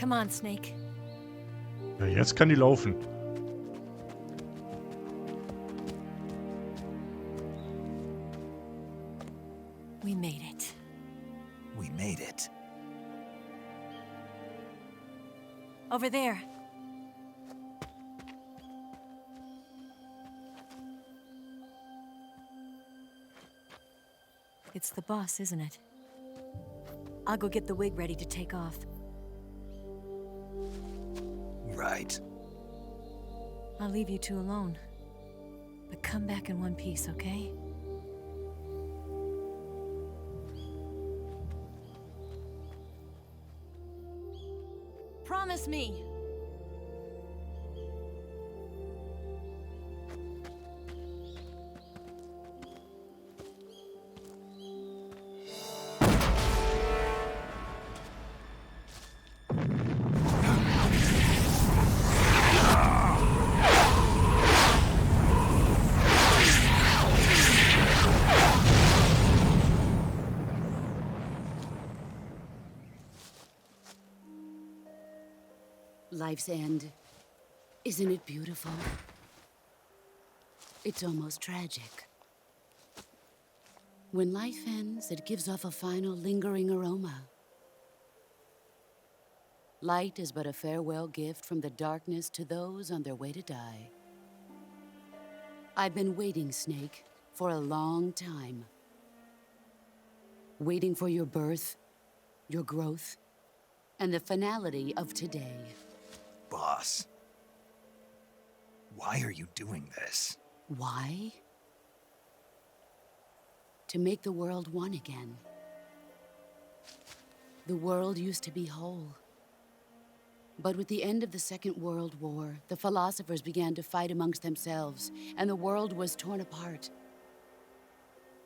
Come on, Snake. Ja, jetzt kann die laufen. We made it. We made it. Over there. It's the boss, isn't it? I'll go get the wig ready to take off. Right. I'll leave you two alone. But come back in one piece, okay? Promise me! Life's end. Isn't it beautiful? It's almost tragic. When life ends, it gives off a final lingering aroma. Light is but a farewell gift from the darkness to those on their way to die. I've been waiting, Snake, for a long time. Waiting for your birth, your growth, and the finality of today. Boss. Why are you doing this? Why? To make the world one again. The world used to be whole. But with the end of the Second World War, the philosophers began to fight amongst themselves, and the world was torn apart.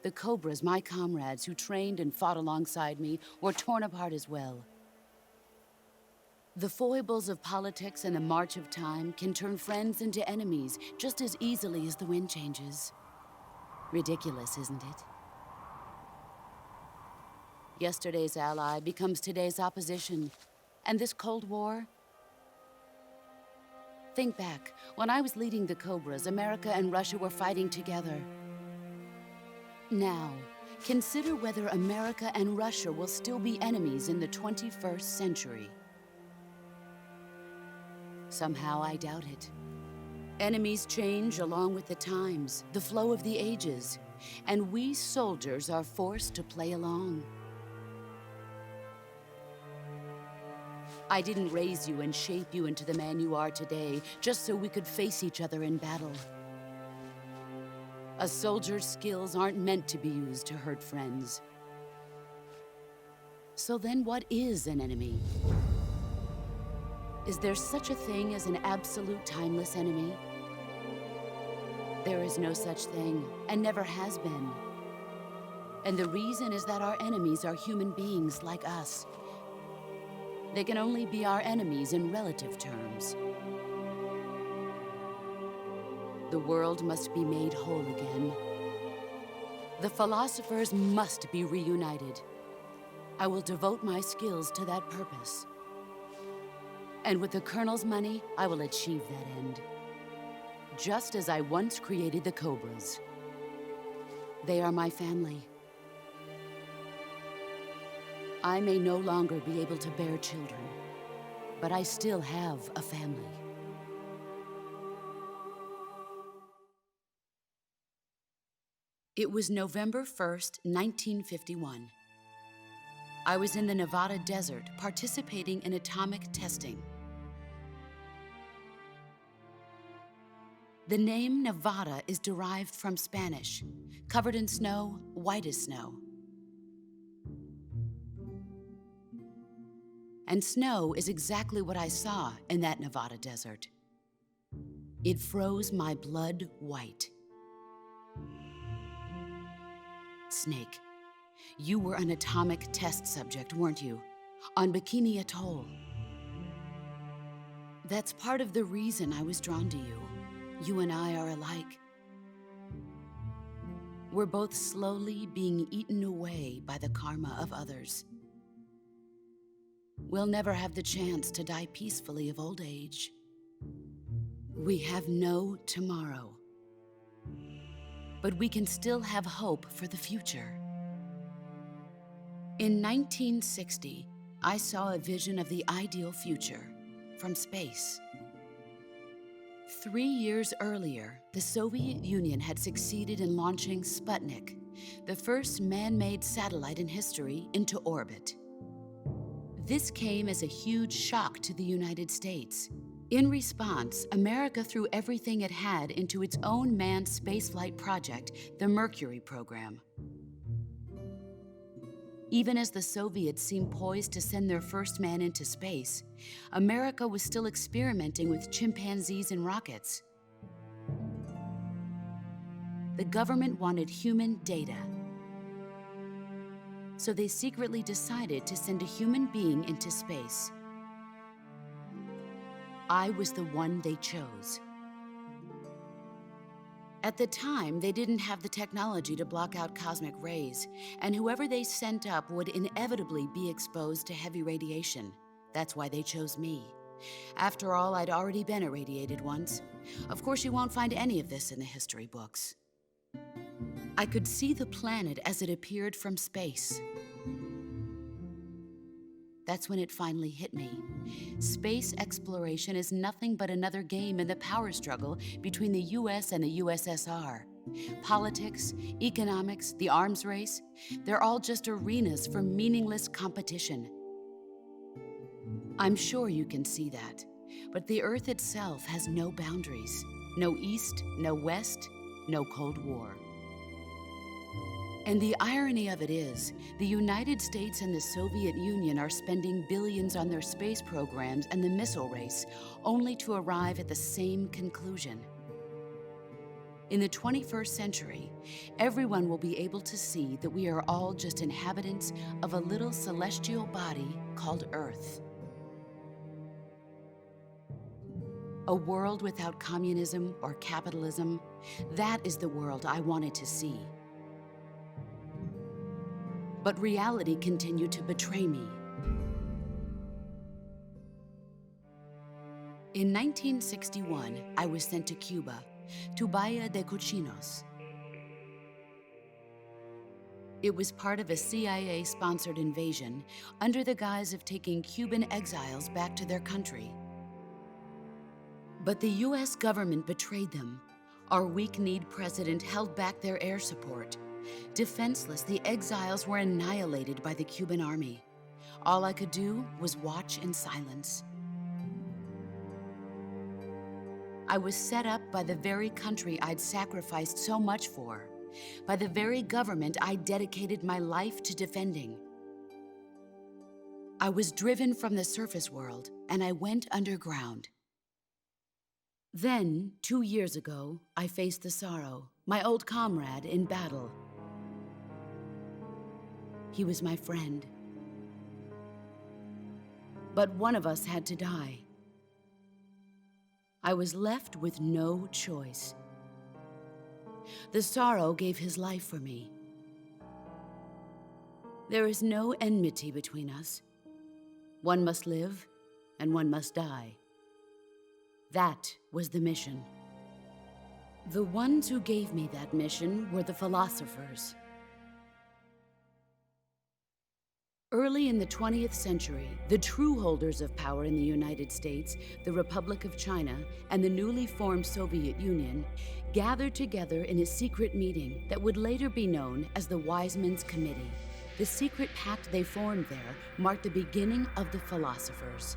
The Cobras, my comrades who trained and fought alongside me, were torn apart as well. The foibles of politics and the march of time can turn friends into enemies just as easily as the wind changes. Ridiculous, isn't it? Yesterday's ally becomes today's opposition. And this Cold War? Think back. When I was leading the Cobras, America and Russia were fighting together. Now, consider whether America and Russia will still be enemies in the 21st century. Somehow I doubt it. Enemies change along with the times, the flow of the ages, and we soldiers are forced to play along. I didn't raise you and shape you into the man you are today just so we could face each other in battle. A soldier's skills aren't meant to be used to hurt friends. So then what is an enemy? Is there such a thing as an absolute timeless enemy? There is no such thing, and never has been. And the reason is that our enemies are human beings like us. They can only be our enemies in relative terms. The world must be made whole again. The philosophers must be reunited. I will devote my skills to that purpose. And with the Colonel's money, I will achieve that end. Just as I once created the Cobras. They are my family. I may no longer be able to bear children, but I still have a family. It was November 1st, 1951. I was in the Nevada desert participating in atomic testing. The name Nevada is derived from Spanish, covered in snow, white as snow. And snow is exactly what I saw in that Nevada desert. It froze my blood white. Snake, you were an atomic test subject, weren't you? On Bikini Atoll. That's part of the reason I was drawn to you. You and I are alike. We're both slowly being eaten away by the karma of others. we'll never have the chance to die peacefully of old age. We have no tomorrow. But we can still have hope for the future. In 1960, I saw a vision of the ideal future from space. 3 years earlier, the Soviet Union had succeeded in launching Sputnik, the first man-made satellite in history, into orbit. This came as a huge shock to the United States. In response, America threw everything it had into its own manned spaceflight project, the Mercury program. Even as the Soviets seemed poised to send their first man into space, America was still experimenting with chimpanzees and rockets. The government wanted human data, so they secretly decided to send a human being into space. I was the one they chose. At the time, they didn't have the technology to block out cosmic rays, and whoever they sent up would inevitably be exposed to heavy radiation. That's why they chose me. After all, I'd already been irradiated once. Of course, you won't find any of this in the history books. I could see the planet as it appeared from space. That's when it finally hit me. Space exploration is nothing but another game in the power struggle between the US and the USSR. Politics, economics, the arms race, they're all just arenas for meaningless competition. I'm sure you can see that, but the Earth itself has no boundaries. No East, no West, no Cold War. And the irony of it is, the United States and the Soviet Union are spending billions on their space programs and the missile race, only to arrive at the same conclusion. In the 21st century, everyone will be able to see that we are all just inhabitants of a little celestial body called Earth. A world without communism or capitalism, that is the world I wanted to see. But reality continued to betray me. In 1961, I was sent to Cuba, to Bahia de Cochinos. It was part of a CIA-sponsored invasion under the guise of taking Cuban exiles back to their country. But the US government betrayed them. Our weak-kneed president held back their air support. Defenseless, the exiles were annihilated by the Cuban army. All I could do was watch in silence. I was set up by the very country I'd sacrificed so much for, by the very government I dedicated my life to defending. I was driven from the surface world, and I went underground. Then, 2 years ago, I faced the sorrow, my old comrade in battle. He was my friend. But one of us had to die. I was left with no choice. The sorrow gave his life for me. There is no enmity between us. One must live, and one must die. That was the mission. The ones who gave me that mission were the philosophers. Early in the 20th century, the true holders of power in the United States, the Republic of China, and the newly formed Soviet Union gathered together in a secret meeting that would later be known as the Wise Men's Committee. The secret pact they formed there marked the beginning of the philosophers.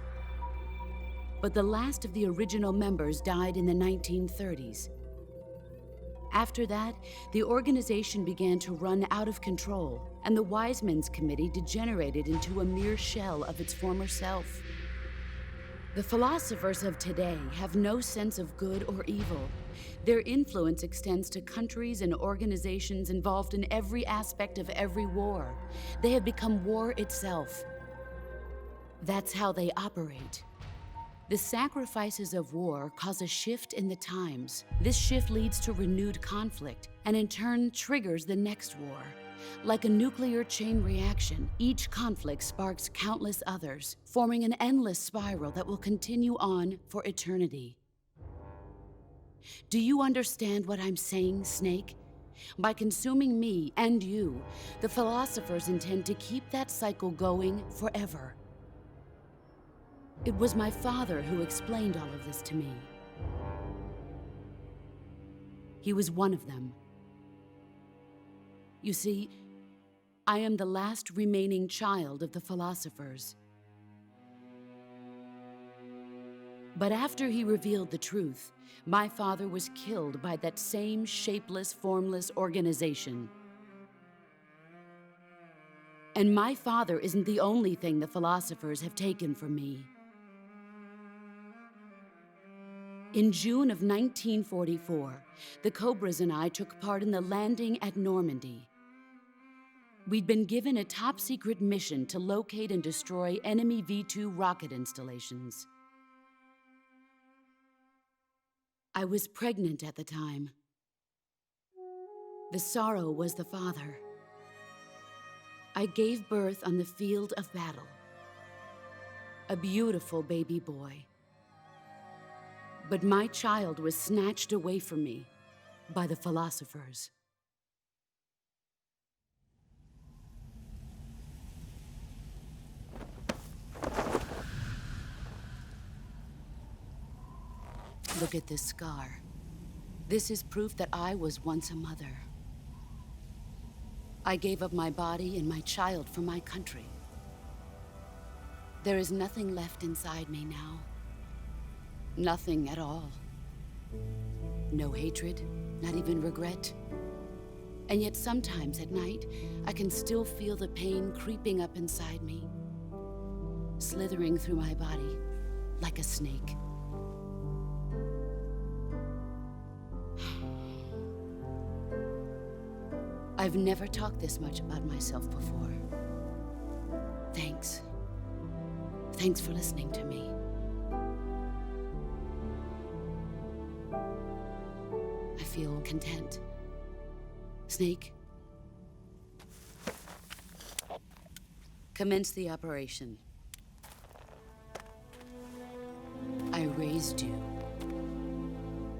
But the last of the original members died in the 1930s. After that, the organization began to run out of control, and the Wise Men's Committee degenerated into a mere shell of its former self. The philosophers of today have no sense of good or evil. Their influence extends to countries and organizations involved in every aspect of every war. They have become war itself. That's how they operate. The sacrifices of war cause a shift in the times. This shift leads to renewed conflict, and in turn triggers the next war. Like a nuclear chain reaction, each conflict sparks countless others, forming an endless spiral that will continue on for eternity. Do you understand what I'm saying, Snake? By consuming me and you, the philosophers intend to keep that cycle going forever. It was my father who explained all of this to me. He was one of them. You see, I am the last remaining child of the philosophers. But after he revealed the truth, my father was killed by that same shapeless, formless organization. And my father isn't the only thing the philosophers have taken from me. In June of 1944, the Cobras and I took part in the landing at Normandy. We'd been given a top-secret mission to locate and destroy enemy V-2 rocket installations. I was pregnant at the time. The sorrow was the father. I gave birth on the field of battle. A beautiful baby boy. But my child was snatched away from me by the philosophers. Look at this scar. This is proof that I was once a mother. I gave up my body and my child for my country. There is nothing left inside me now. Nothing at all. No hatred, not even regret. And yet sometimes at night, I can still feel the pain creeping up inside me, slithering through my body like a snake. I've never talked this much about myself before. Thanks. Thanks for listening to me. I feel content. Snake, commence the operation. I raised you.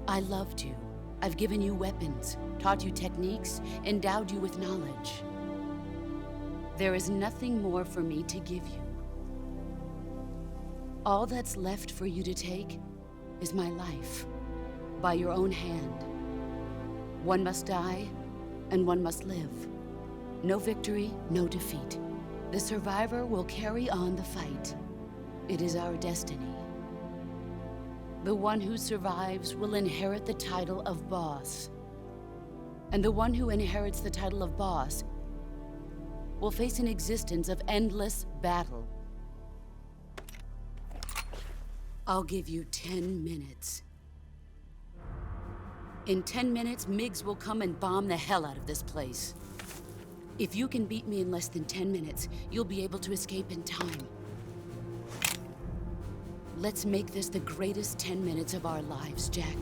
I loved you. I've given you weapons, taught you techniques, endowed you with knowledge. There is nothing more for me to give you. All that's left for you to take is my life, by your own hand. One must die, and one must live. No victory, no defeat. The survivor will carry on the fight. It is our destiny. The one who survives will inherit the title of boss. And the one who inherits the title of boss will face an existence of endless battle. I'll give you 10 minutes. In 10 minutes, MiGs will come and bomb the hell out of this place. If you can beat me in less than 10 minutes, you'll be able to escape in time. Let's make this the greatest 10 minutes of our lives, Jack.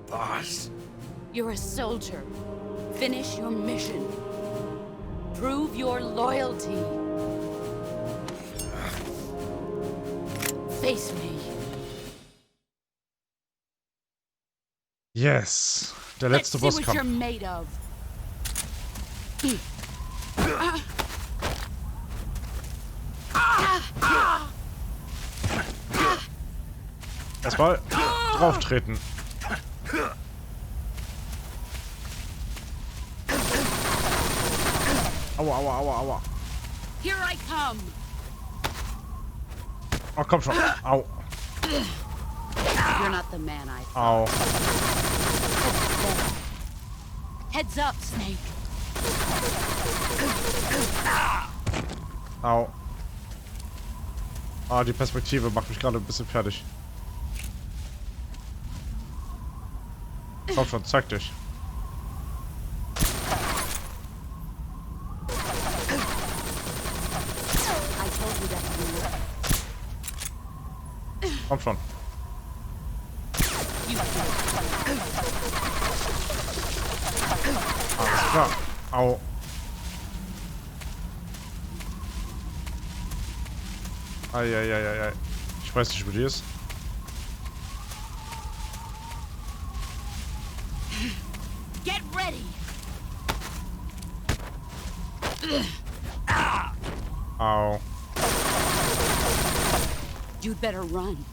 Boss. You're a soldier. Finish your mission. Prove your loyalty. Face me. Yes. Der letzte Let's see what you're Bosskampf. made of. Erstmal drauf treten. Aua, aua, aua, aua. Here I come. Oh, komm schon. Au. You're not the man I thought. Au. Heads up, Snake. Au. Ah, die Perspektive macht mich gerade ein bisschen fertig. Komm schon, zeig dich. Komm schon. Alles klar. Au. Eieieiei. Ich weiß nicht, wo die ist. Get ready. Au. You'd better run.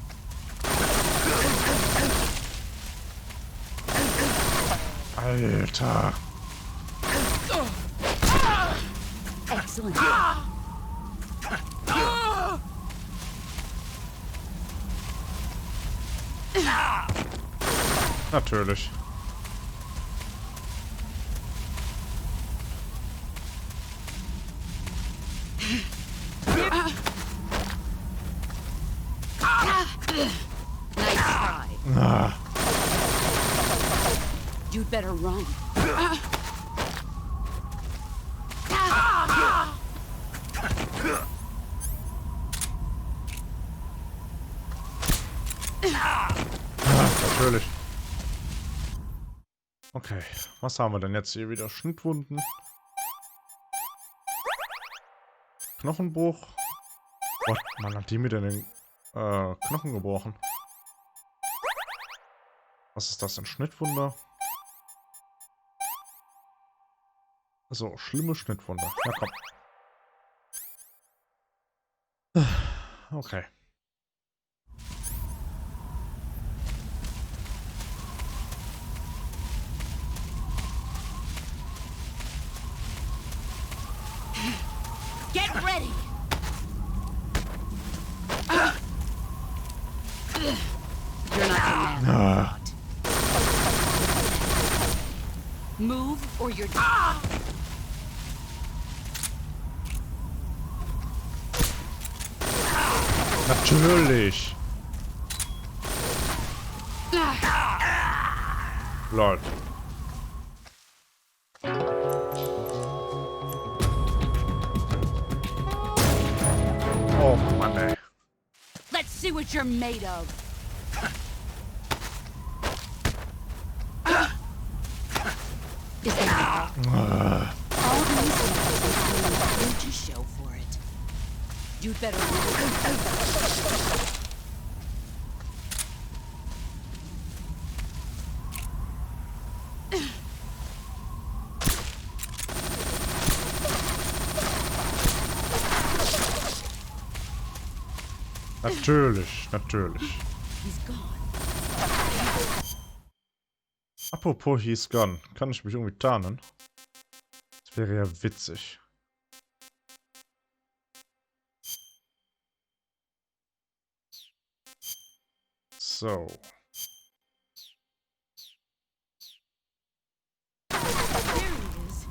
Alter. Excellent. Natürlich. Nice try. Ah. You'd better run. Natürlich. Okay, was haben wir denn jetzt hier wieder? Schnittwunden. Knochenbruch. Gott, man hat die mit in den Knochen gebrochen. Was ist das denn? Schnittwunder? Also, schlimme Schnittwunde. Ja, komm. Okay. Get ready. You're not the man. Ah. Move or you're Natürlich. Lol. Oh Mann, ey. Let's see what you're made of. Is that all these to show for it? You'd better Natürlich, natürlich. He's gone. Apropos he's gone. Kann ich mich irgendwie tarnen? Das wäre ja witzig. So. There he is.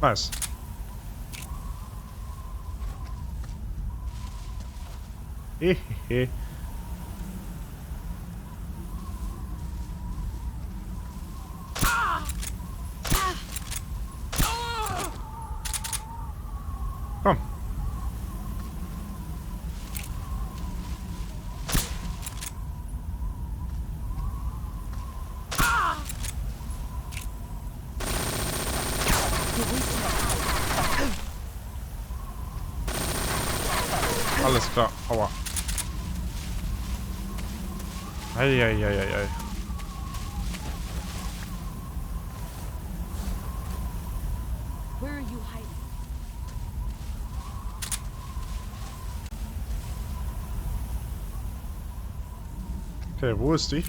Nice. Hehehe. Komm. Alles klar. Aua. Eieieiei. Where are you hiding? Okay, wo ist die?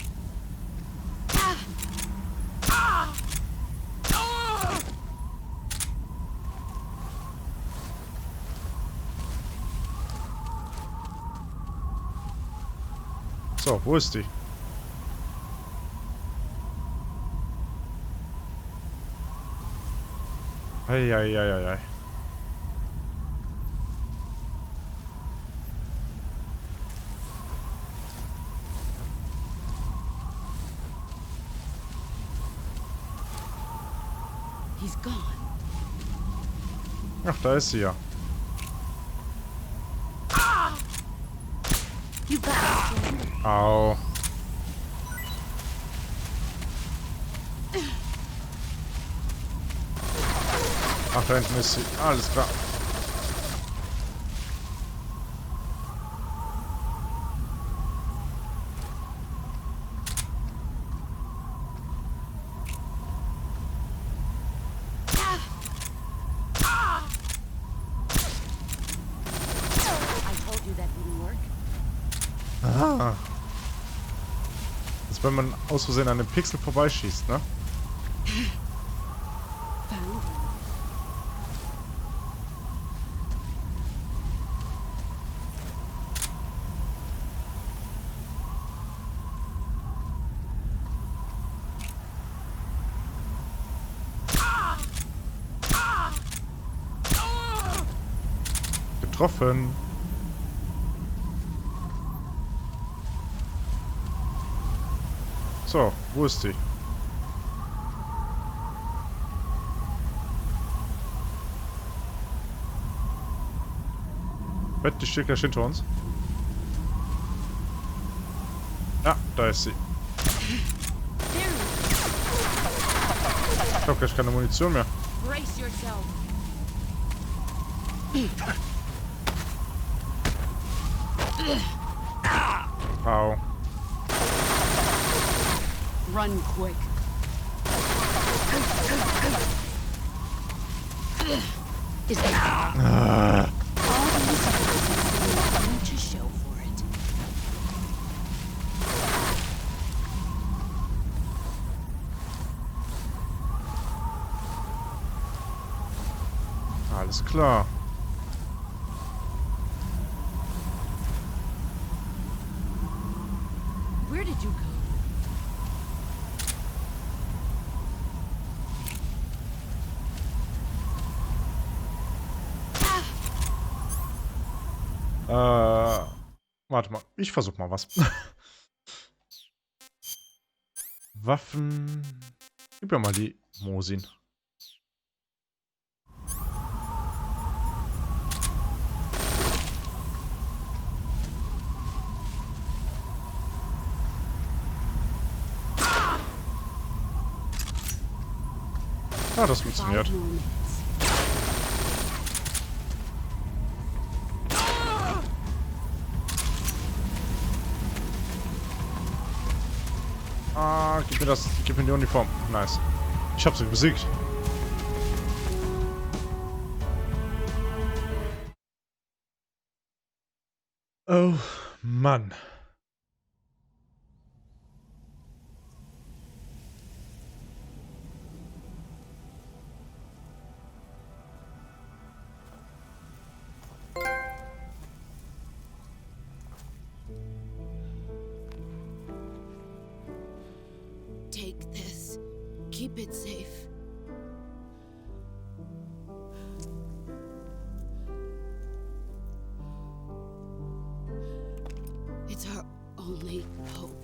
So, wo ist die? Eieieiei. He's gone. Ach, da ist sie ja. You got it. Au. Ach, da hinten ist sie. Alles klar. Ah. Das ist, wenn man aus Versehen an dem Pixel vorbeischießt, ne? Getroffen. So, wo ist die? Die steht gleich hinter uns. Ja, da ist sie. Ich habe gleich keine Munition mehr. Au. Run quick. Is that to show for it? Alles klar. Where did you go? Warte mal. Ich versuch mal was. Waffen. Gib mir mal die Mosin. Ah, das funktioniert. Ah, gib mir das. Gib mir die Uniform. Nice. Ich hab sie besiegt. Oh, Mann. Take this. Keep it safe. It's our only hope.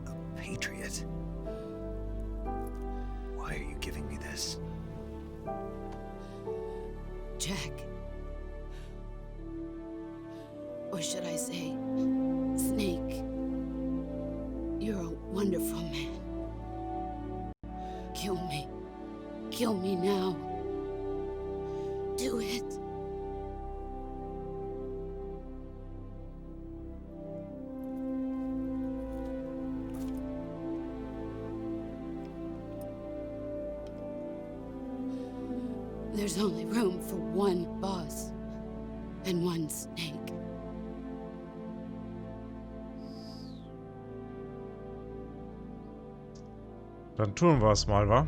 A patriot? Why are you giving me this? Jack. Or should I say, Snake? You're a wonderful man. Kill me. Kill me now. Do it. There's only room for one boss and one snake. Dann tun wir es mal, wa?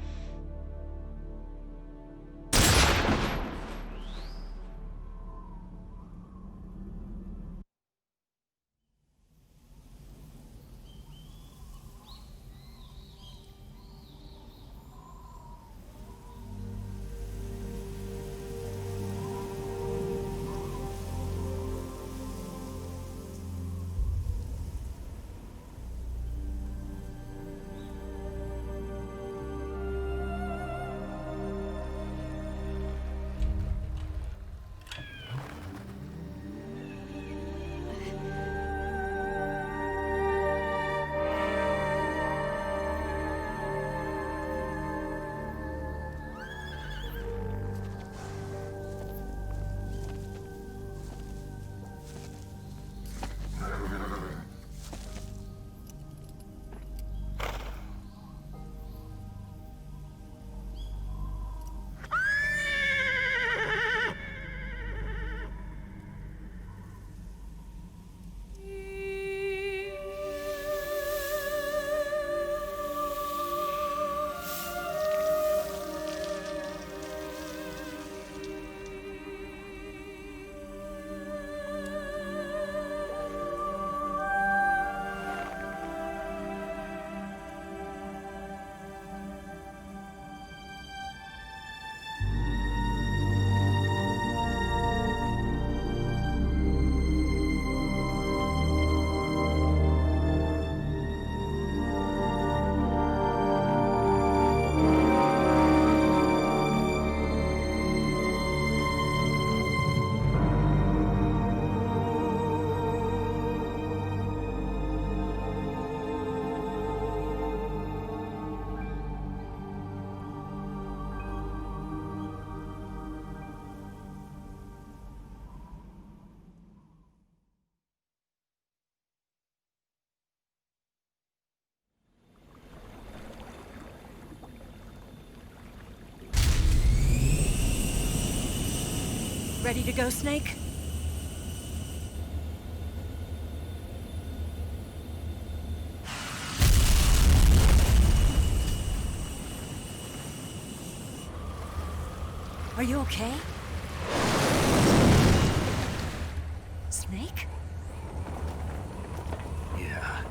Ready to go, Snake? Are you okay? Snake? Yeah.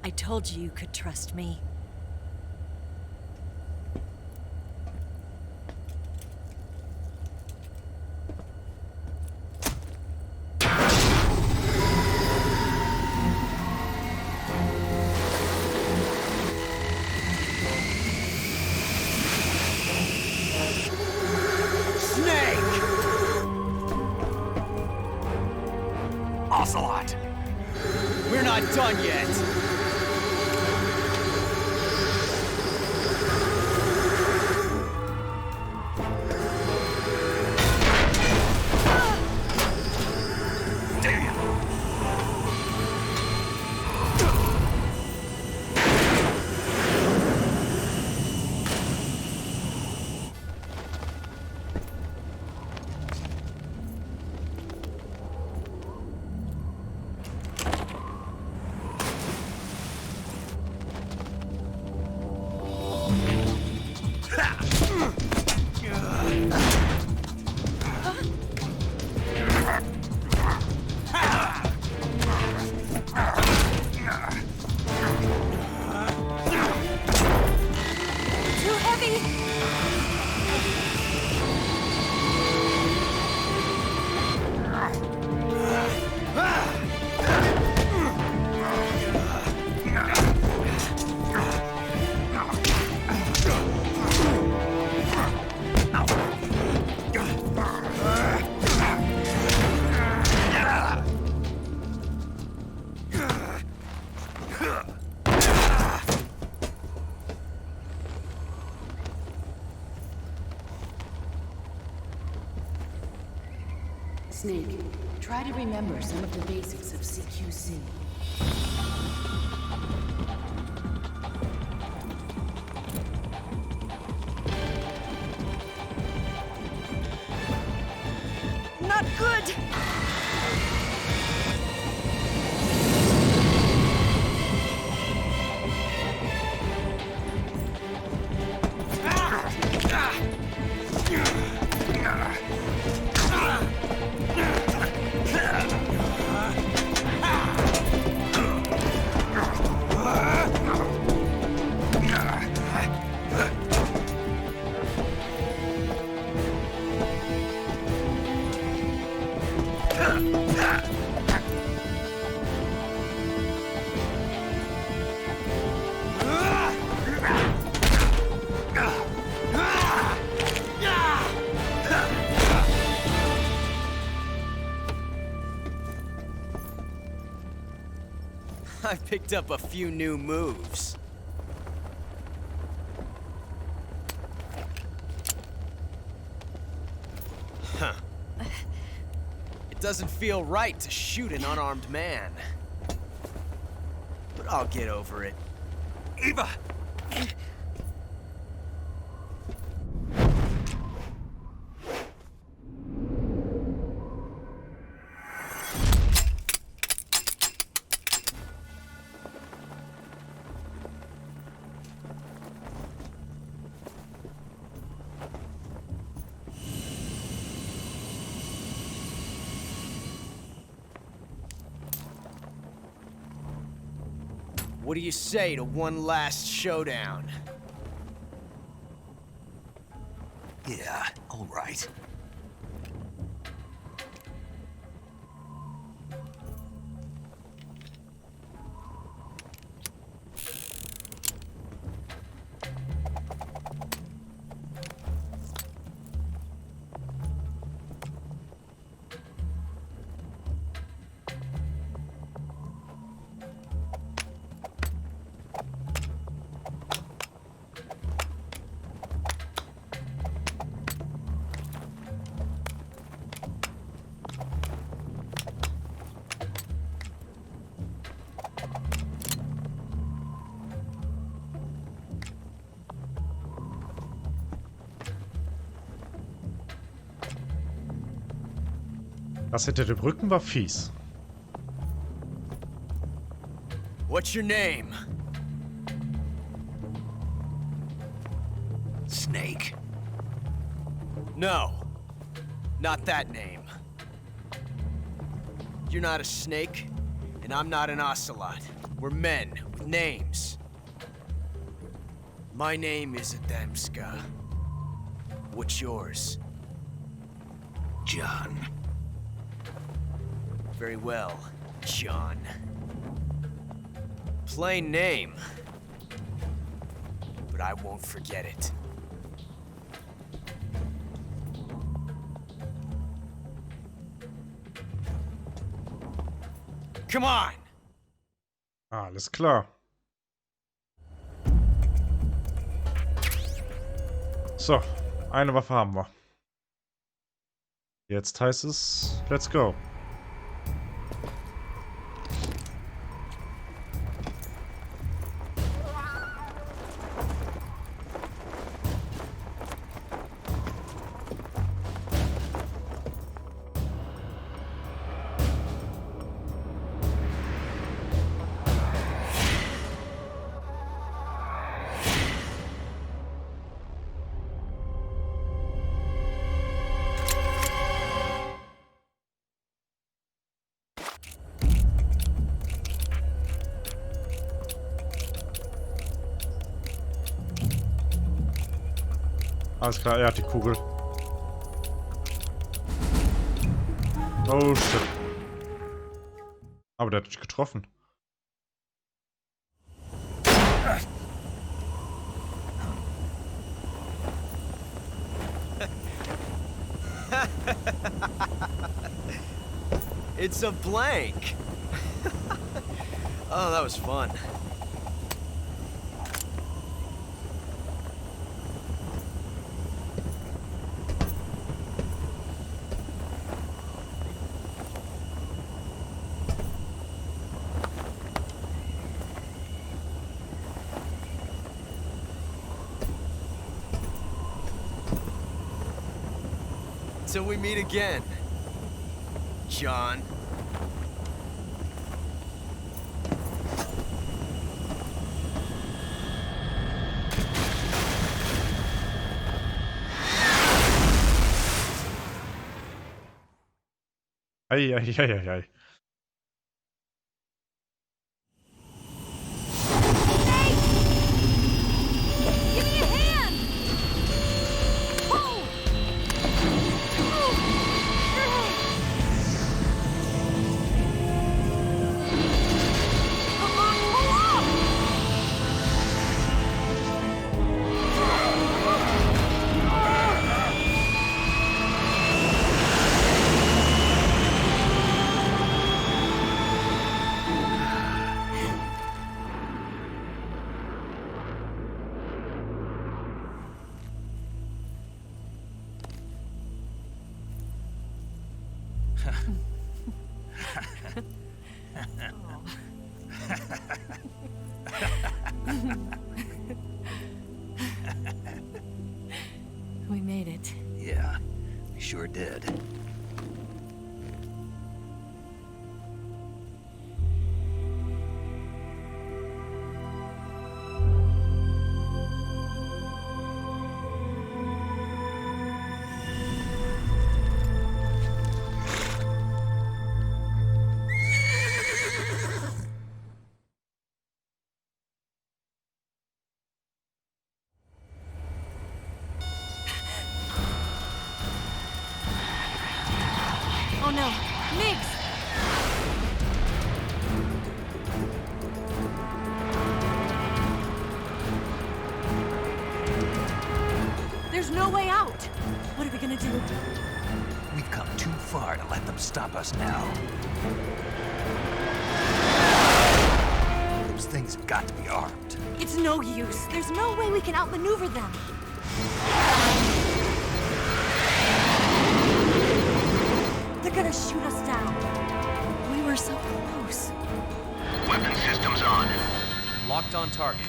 I told you you could trust me. Snake! Ocelot! We're not done yet! Snake, try to remember some of the basics of CQC. Not good! I picked up a few new moves. Huh. It doesn't feel right to shoot an unarmed man. But I'll get over it. Eva! What do you say to one last showdown? Yeah, all right. Das hinter dem Rücken war fies. What's your name? Snake. No. Not that name. You're not a snake, and I'm not an ocelot. We're men with names. My name is Adamska. What's yours? John. Very well, John. Plain name. But I won't forget it. Come on! Alles klar. So, eine Waffe haben wir. Jetzt heißt es, let's go. Alles klar, er hat die Kugel. Oh shit. Aber der hat dich getroffen. It's a blank. Oh, that was fun. Till we meet again, John. Ei, ei, ei, ei, ei. We made it. Yeah, we sure did. Oh no, Migs! There's no way out! What are we gonna do? We've come too far to let them stop us now. Those things have got to be armed. It's no use. There's no way we can outmaneuver them. They're gonna shoot us down. We were so close. Weapon systems on. Locked on target.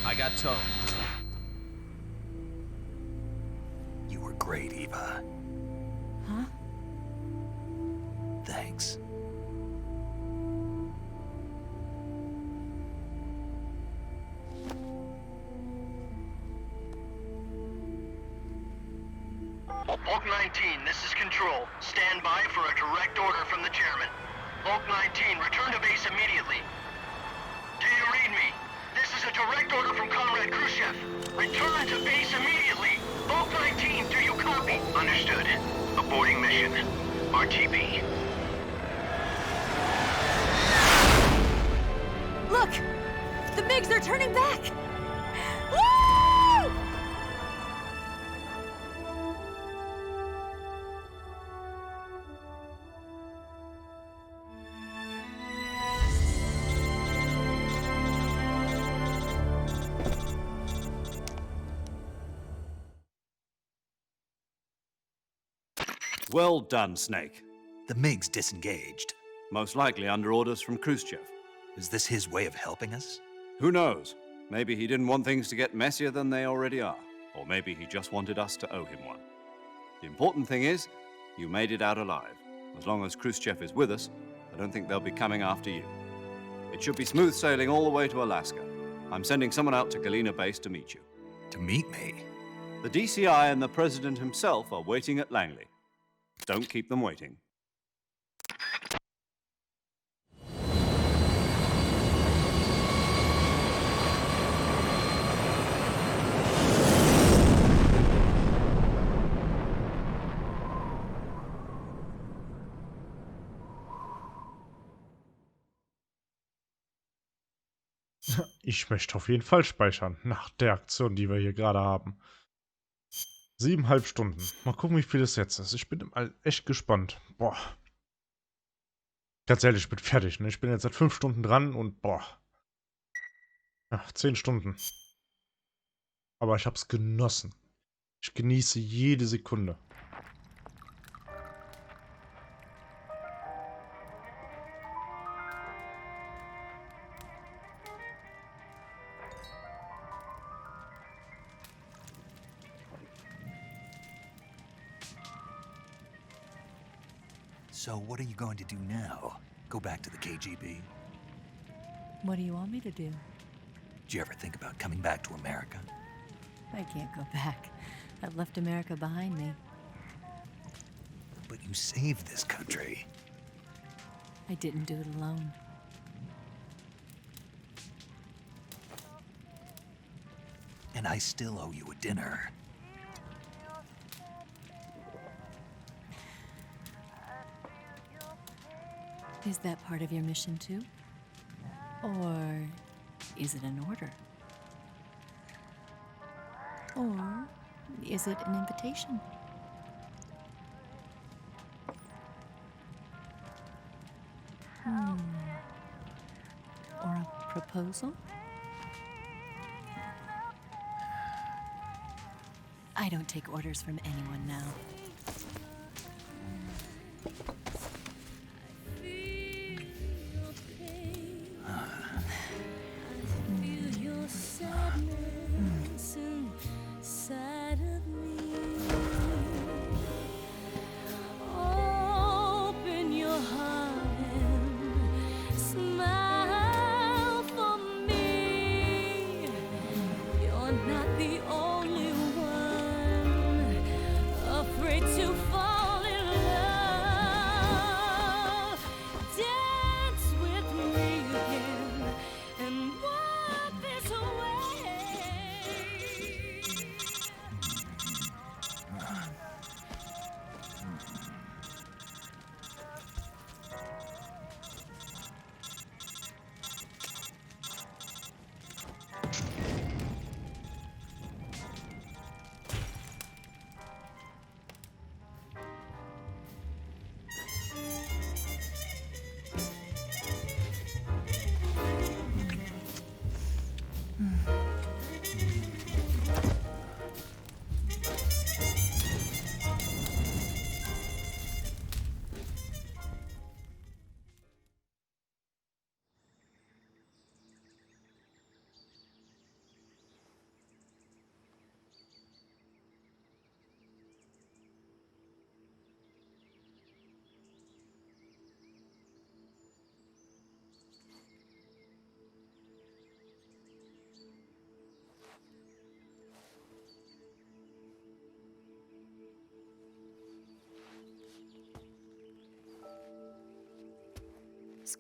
I got towed. You were great, Eva. Huh? Thanks. Bulk 19, this is Control. Stand by for a direct order from the chairman. Bulk 19, return to base immediately. Do you read me? This is a direct order from Comrade Khrushchev. Return to base immediately. Bulk 19, do you copy? Understood. Aborting mission. RTB. Look! The MiGs, they're turning back! Woo! Well done, Snake. The MiG's disengaged. Most likely under orders from Khrushchev. Is this his way of helping us? Who knows? Maybe he didn't want things to get messier than they already are. Or maybe he just wanted us to owe him one. The important thing is, you made it out alive. As long as Khrushchev is with us, I don't think they'll be coming after you. It should be smooth sailing all the way to Alaska. I'm sending someone out to Galena Base to meet you. To meet me? The DCI and the President himself are waiting at Langley. Don't keep them waiting. Ich möchte auf jeden Fall speichern, nach der Aktion, die wir hier gerade haben. 7,5 Stunden. Mal gucken, wie viel es jetzt ist. Ich bin echt gespannt. Boah. Ganz ehrlich, ich bin fertig. Ne? Ich bin jetzt seit 5 Stunden dran und boah. Ja, 10 Stunden. Aber ich hab's genossen. Ich genieße jede Sekunde. So what are you going to do now? Go back to the KGB? What do you want me to do? Did you ever think about coming back to America? I can't go back. I've left America behind me. But you saved this country. I didn't do it alone. And I still owe you a dinner. Is that part of your mission too? Or is it an order? Or is it an invitation? Or a proposal? I don't take orders from anyone now.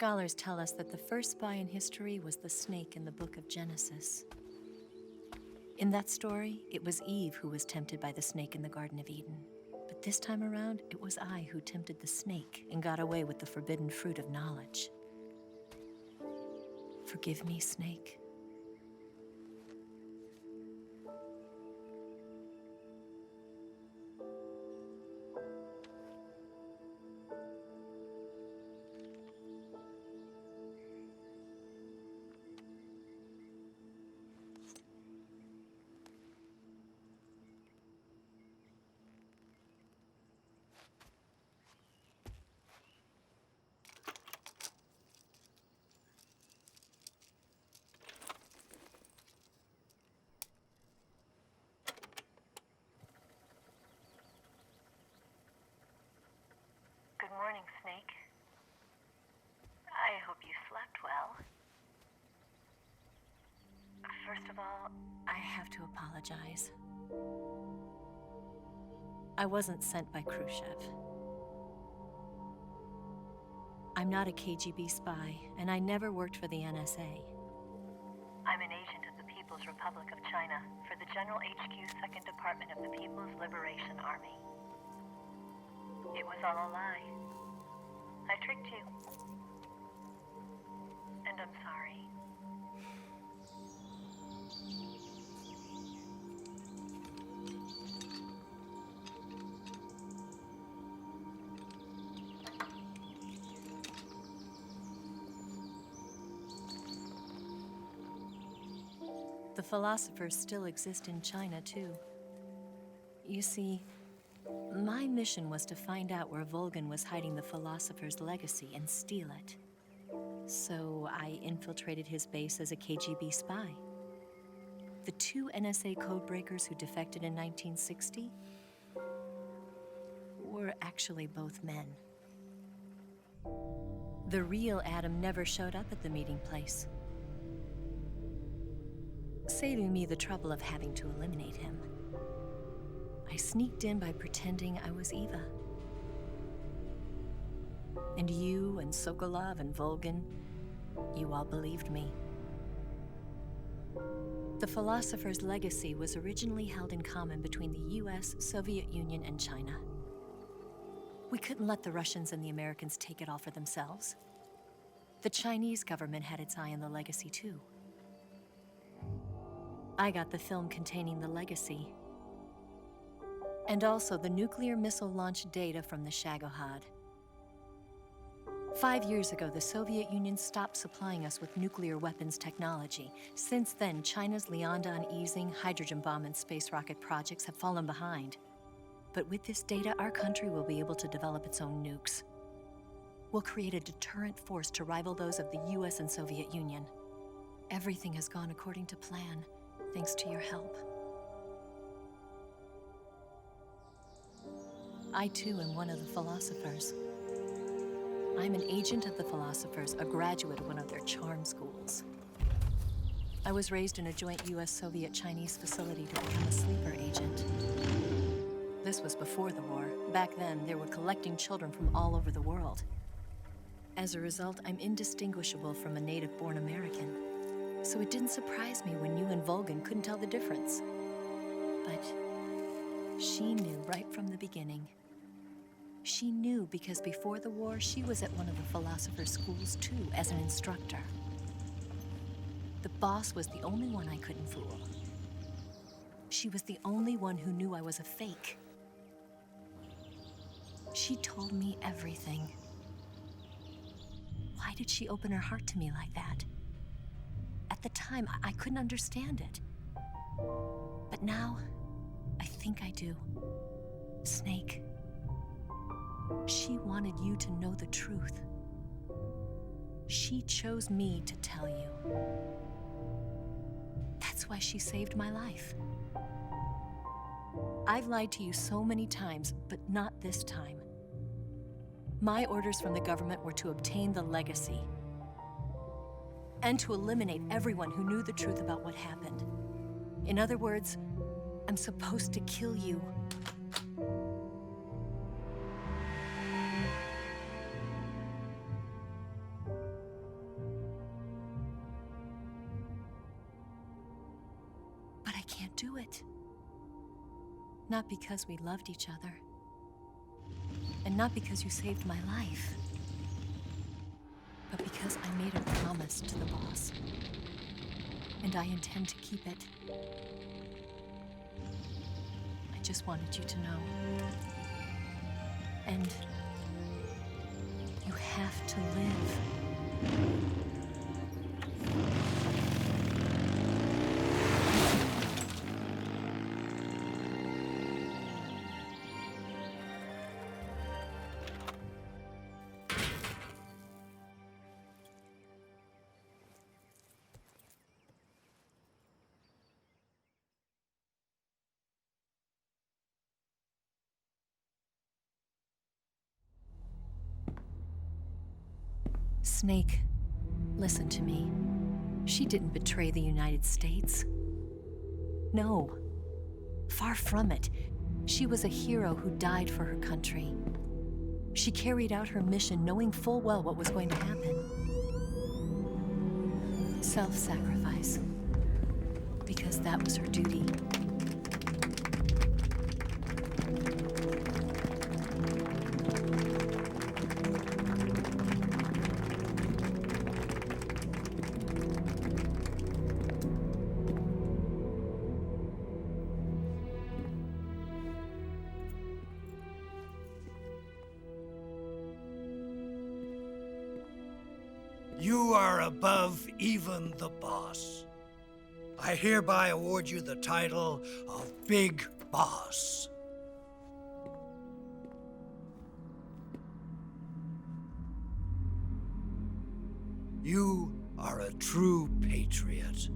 Scholars tell us that the first spy in history was the snake in the book of Genesis. In that story, it was Eve who was tempted by the snake in the Garden of Eden. But this time around, it was I who tempted the snake and got away with the forbidden fruit of knowledge. Forgive me, snake. Good morning, Snake. I hope you slept well. First of all, I have to apologize. I wasn't sent by Khrushchev. I'm not a KGB spy, and I never worked for the NSA. I'm an agent of the People's Republic of China for the General HQ 2nd Department of the People's Liberation Army. It was all a lie. I tricked you. And I'm sorry. The philosophers still exist in China, too. You see, my mission was to find out where Volgin was hiding the philosopher's legacy and steal it. So I infiltrated his base as a KGB spy. The two NSA codebreakers who defected in 1960 were actually both men. The real Adam never showed up at the meeting place, saving me the trouble of having to eliminate him. I sneaked in by pretending I was Eva. And you and Sokolov and Volgin, you all believed me. The philosopher's legacy was originally held in common between the US, Soviet Union, and China. We couldn't let the Russians and the Americans take it all for themselves. The Chinese government had its eye on the legacy too. I got the film containing the legacy, and also the nuclear missile launch data from the Shagohod. 5 years ago, the Soviet Union stopped supplying us with nuclear weapons technology. Since then, China's Liaodong easing, hydrogen bomb, and space rocket projects have fallen behind. But with this data, our country will be able to develop its own nukes. We'll create a deterrent force to rival those of the US and Soviet Union. Everything has gone according to plan, thanks to your help. I too am one of the philosophers. I'm an agent of the philosophers, a graduate of one of their charm schools. I was raised in a joint US-Soviet-Chinese facility to become a sleeper agent. This was before the war. Back then, they were collecting children from all over the world. As a result, I'm indistinguishable from a native-born American. So it didn't surprise me when you and Volgin couldn't tell the difference. But she knew right from the beginning. She knew because before the war, she was at one of the philosopher's schools too, as an instructor. The boss was the only one I couldn't fool. She was the only one who knew I was a fake. She told me everything. Why did she open her heart to me like that? At the time, I couldn't understand it. But now, I think I do. Snake. She wanted you to know the truth. She chose me to tell you. That's why she saved my life. I've lied to you so many times, but not this time. My orders from the government were to obtain the legacy and to eliminate everyone who knew the truth about what happened. In other words, I'm supposed to kill you. I can't do it. Not because we loved each other. And not because you saved my life. But because I made a promise to the boss. And I intend to keep it. I just wanted you to know. And you have to live. Snake, listen to me. She didn't betray the United States. No. Far from it. She was a hero who died for her country. She carried out her mission knowing full well what was going to happen. Self-sacrifice. Because that was her duty. You are above even the boss. I hereby award you the title of Big Boss. You are a true patriot.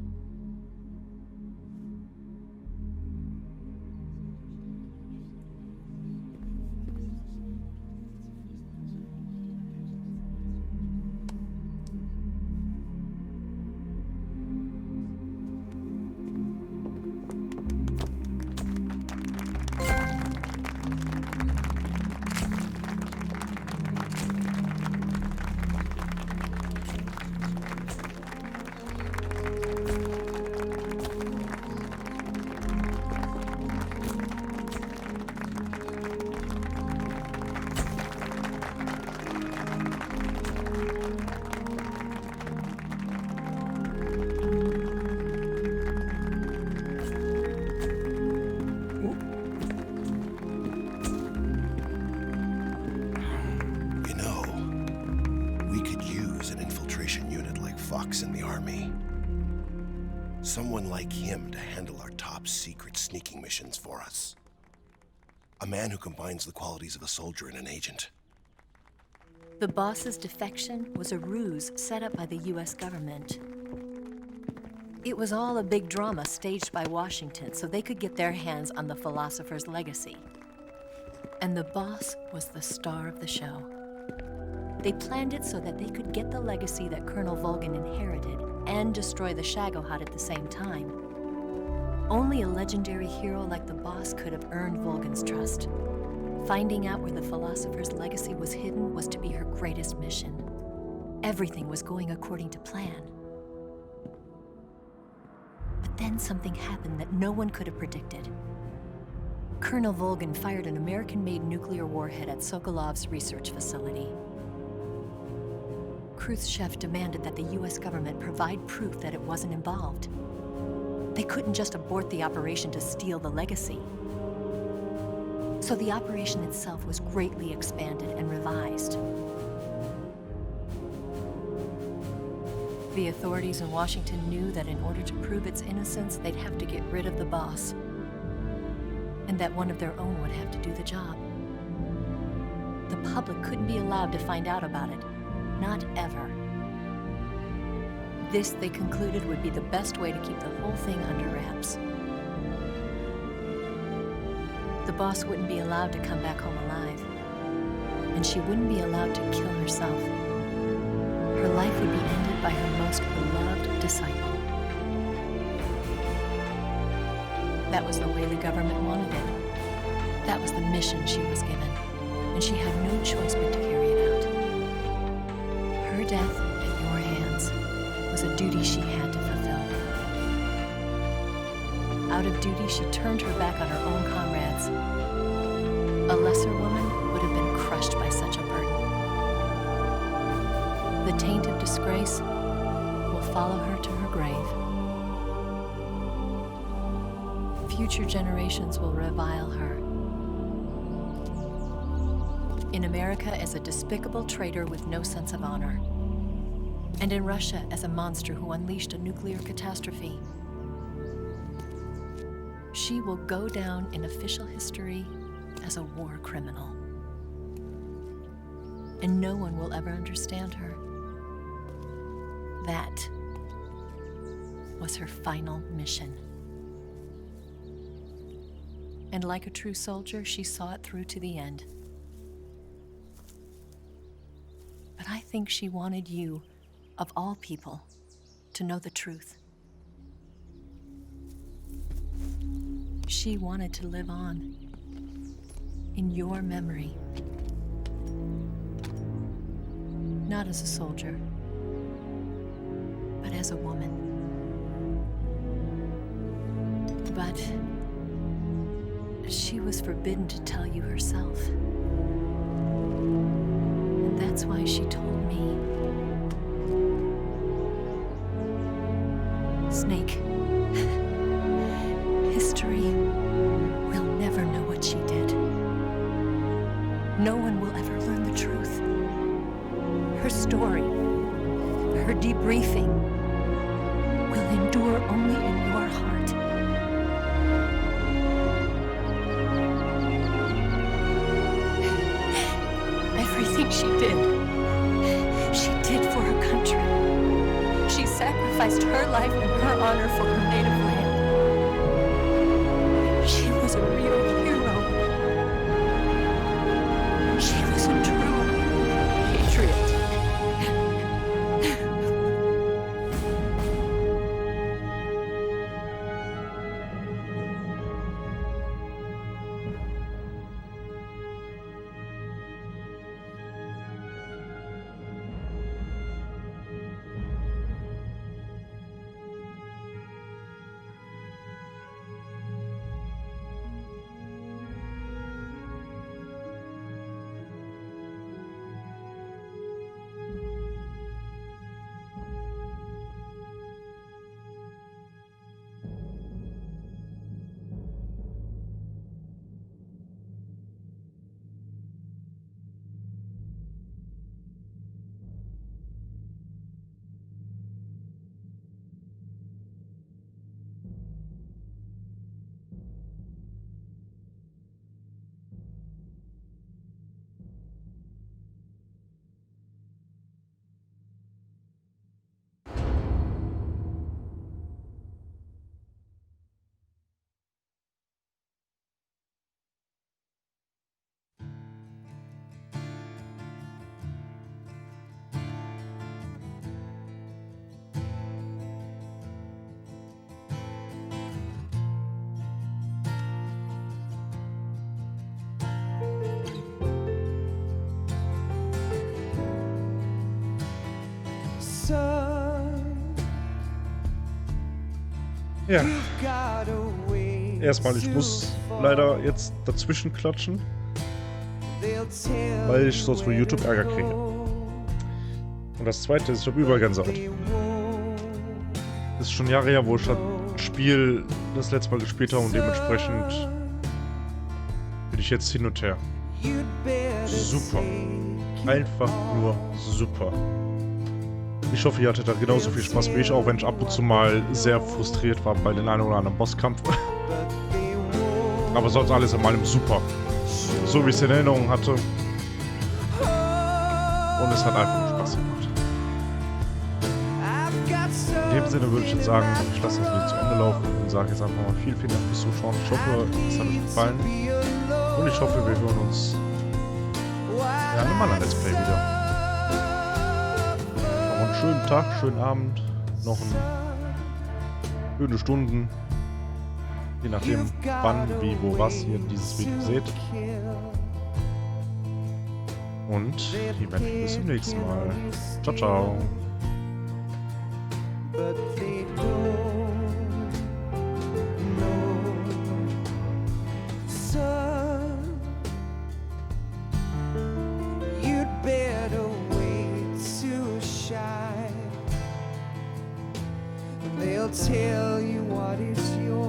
In the army. Someone like him to handle our top secret sneaking missions for us. A man who combines the qualities of a soldier and an agent. The boss's defection was a ruse set up by the US government. It was all a big drama staged by Washington so they could get their hands on the philosopher's legacy. And the boss was the star of the show. They planned it so that they could get the legacy that Colonel Volgin inherited and destroy the Shagohod at the same time. Only a legendary hero like the boss could have earned Volgin's trust. Finding out where the philosopher's legacy was hidden was to be her greatest mission. Everything was going according to plan. But then something happened that no one could have predicted. Colonel Volgin fired an American-made nuclear warhead at Sokolov's research facility. Khrushchev demanded that the US government provide proof that it wasn't involved. They couldn't just abort the operation to steal the legacy. So the operation itself was greatly expanded and revised. The authorities in Washington knew that in order to prove its innocence, they'd have to get rid of the boss, and that one of their own would have to do the job. The public couldn't be allowed to find out about it. Not ever. This, they concluded, would be the best way to keep the whole thing under wraps. The boss wouldn't be allowed to come back home alive, and she wouldn't be allowed to kill herself. Her life would be ended by her most beloved disciple. That was the way the government wanted it. That was the mission she was given, and she had no choice but to carry it out. Her death at your hands was a duty she had to fulfill. Out of duty, she turned her back on her own comrades. A lesser woman would have been crushed by such a burden. The taint of disgrace will follow her to her grave. Future generations will revile her. In America as a despicable traitor with no sense of honor. And in Russia as a monster who unleashed a nuclear catastrophe. She will go down in official history as a war criminal. And no one will ever understand her. That was her final mission. And like a true soldier, she saw it through to the end. But I think she wanted you, of all people, to know the truth. She wanted to live on in your memory. Not as a soldier, but as a woman. But she was forbidden to tell you herself. And that's why she told me. Snake, history will never know what she did. No one will ever learn the truth. Her story, her debriefing, will endure only in your heart. Everything she did for her country. She sacrificed her life and her honor for her native land. She was a real hero. She was a true patriot. Ja. Erstmal, ich muss leider jetzt dazwischen klatschen, weil ich sonst von YouTube Ärger kriege. Und das zweite ist, ich habe überall Gänsehaut. Das ist schon Jahre her, wo ich das Spiel das letzte Mal gespielt habe und dementsprechend bin ich jetzt hin und her. Super. Einfach nur super. Ich hoffe, ihr hattet da genauso viel Spaß wie ich, auch wenn ich ab und zu mal sehr frustriert war bei den einen oder anderen Bosskampf. Aber sonst alles in allem super. So wie ich es in Erinnerung hatte. Und es hat einfach nur Spaß gemacht. In dem Sinne würde ich jetzt sagen, ich lasse das Video zu Ende laufen und sage jetzt einfach mal vielen Dank fürs Zuschauen. Ich hoffe, es hat euch gefallen. Und ich hoffe, wir hören uns ja, in einem anderen Let's Play wieder. Noch einen schönen Tag, schönen Abend, noch schöne Stunden. Je nachdem, wann, wie, wo, was ihr dieses Video seht. Und eventuell bis zum nächsten Mal. Ciao, ciao. But they don't know. they'll tell you what is yours.